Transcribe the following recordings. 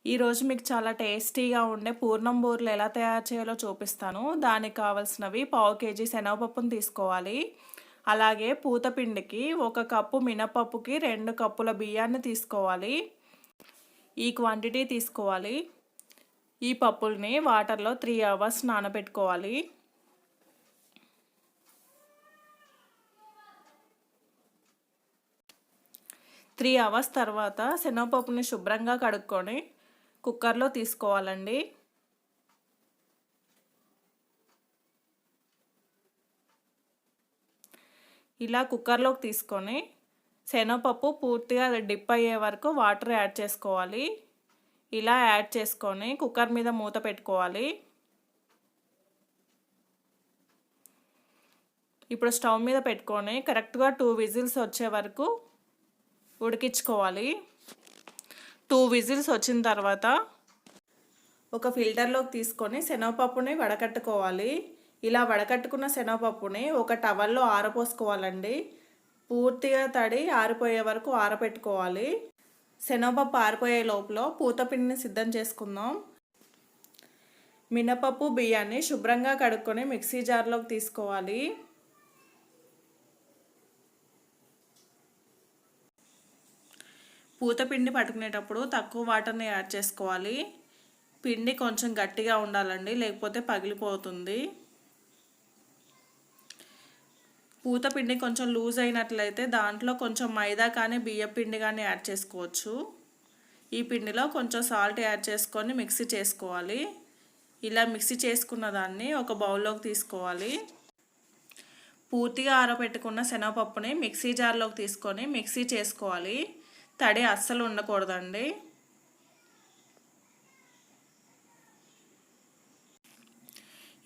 ఈరోజు మీకు చాలా టేస్టీగా ఉండే పూర్ణం బూరెలు ఎలా తయారు చేయాలో చూపిస్తాను. దానికి కావాల్సినవి పావు కేజీ శనగపప్పును తీసుకోవాలి. అలాగే పూతపిండికి 1 కప్పు మినపప్పుకి 2 కప్పుల బియ్యాన్ని తీసుకోవాలి. ఈ క్వాంటిటీ తీసుకోవాలి. ఈ పప్పుల్ని వాటర్లో 3 అవర్స్ నానబెట్టుకోవాలి. త్రీ అవర్స్ తర్వాత శనగపప్పుని శుభ్రంగా కడుక్కొని కుక్కర్లో తీసుకోవాలండి. ఇలా కుక్కర్లోకి తీసుకొని శనగపప్పు పూర్తిగా డిప్ అయ్యే వరకు వాటర్ యాడ్ చేసుకోవాలి. ఇలా యాడ్ చేసుకొని కుక్కర్ మీద మూత పెట్టుకోవాలి. ఇప్పుడు స్టవ్ మీద పెట్టుకొని కరెక్ట్గా 2 విజిల్స్ వచ్చే వరకు ఉడికించుకోవాలి. 2 విజిల్స్ వచ్చిన తర్వాత ఒక ఫిల్టర్లోకి తీసుకొని శనగపప్పుని వడకట్టుకోవాలి. ఇలా వడకట్టుకున్న శనగపప్పుని ఒక టవల్లో ఆరపోసుకోవాలండి. పూర్తిగా తడి ఆరిపోయే వరకు ఆరబెట్టుకోవాలి. శనగపప్పు ఆరిపోయే లోపల పూతపిండిని సిద్ధం చేసుకుందాం. మినపప్పు బియ్యాన్ని శుభ్రంగా కడుక్కొని మిక్సీ జార్లోకి తీసుకోవాలి. పూతపిండి పట్టుకునేటప్పుడు తక్కువ వాటర్ని యాడ్ చేసుకోవాలి. పిండి కొంచెం గట్టిగా ఉండాలండి, లేకపోతే పగిలిపోతుంది. పూతపిండి కొంచెం లూజ్ అయినట్లయితే దాంట్లో కొంచెం మైదా కానీ బియ్యం పిండి కానీ యాడ్ చేసుకోవచ్చు. ఈ పిండిలో కొంచెం సాల్ట్ యాడ్ చేసుకొని మిక్సీ చేసుకోవాలి. ఇలా మిక్సీ చేసుకున్న దాన్ని ఒక బౌల్లోకి తీసుకోవాలి. పూర్తిగా ఆరబెట్టుకున్న శనగపప్పుని మిక్సీ జార్లోకి తీసుకొని మిక్సీ చేసుకోవాలి. తడి అస్సలు ఉండకూడదండి.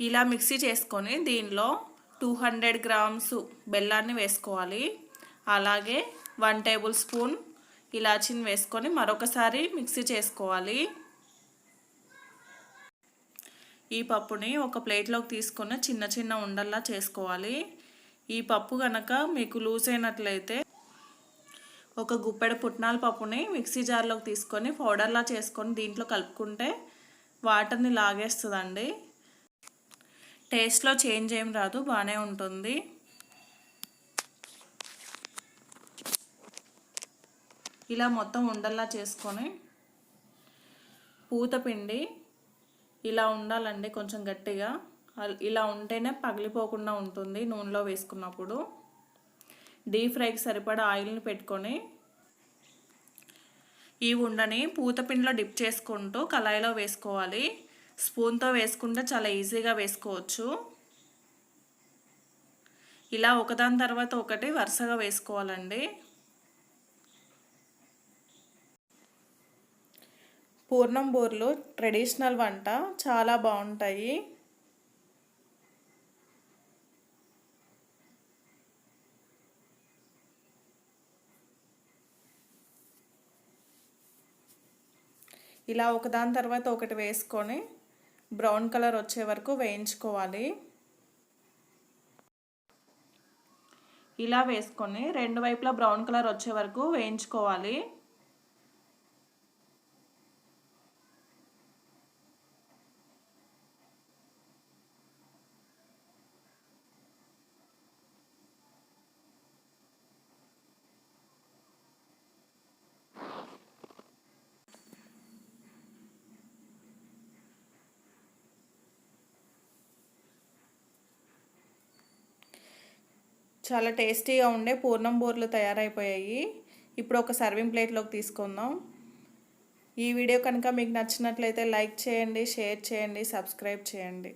ఇలా మిక్సీ చేసుకొని దీనిలో 200 గ్రామ్స్ బెల్లాన్ని వేసుకోవాలి. అలాగే 1 టేబుల్ స్పూన్ ఇలాచీని వేసుకొని మరొకసారి మిక్సీ చేసుకోవాలి. ఈ పప్పుని ఒక ప్లేట్లోకి తీసుకొని చిన్న చిన్న ఉండల్లా చేసుకోవాలి. ఈ పప్పు కనుక మీకు లూజ్ అయినట్లయితే ఒక గుప్పెడు పుట్నాల పప్పుని మిక్సీ జార్లోకి తీసుకొని పౌడర్లా చేసుకొని దీంట్లో కలుపుకుంటే వాటర్ని లాగేస్తుందండి. టేస్ట్లో చేంజ్ ఏం రాదు, బాగానే ఉంటుంది. ఇలా మొత్తం ఉండల్లా చేసుకొని పూతపిండి ఇలా ఉండాలండి, కొంచెం గట్టిగా. ఇలా ఉంటేనే పగిలిపోకుండా ఉంటుంది నూనెలో వేసుకున్నప్పుడు. డీప్ ఫ్రైకి సరిపడా ఆయిల్ని పెట్టుకొని ఈ ఉండని పూతపిండిలో డిప్ చేసుకుంటూ కళాయిలో వేసుకోవాలి. స్పూన్తో వేసుకుంటే చాలా ఈజీగా వేసుకోవచ్చు. ఇలా ఒకదాని తర్వాత ఒకటి వరుసగా వేసుకోవాలండి. పూర్ణం బూరెలు ట్రెడిషనల్ వంట, చాలా బాగుంటాయి. ఇలా ఒకదాని తర్వాత ఒకటి వేసుకొని బ్రౌన్ కలర్ వచ్చే వరకు వేయించుకోవాలి. ఇలా వేసుకొని 2 వైపులా బ్రౌన్ కలర్ వచ్చే వరకు వేయించుకోవాలి. చాలా టేస్టీగా ఉండే పూర్ణం బూరెలు తయారైపోయాయి. ఇప్పుడు ఒక సర్వింగ్ ప్లేట్లోకి తీసుకుందాం. ఈ వీడియో కనుక మీకు నచ్చినట్లయితే లైక్ చేయండి, షేర్ చేయండి, సబ్స్క్రైబ్ చేయండి.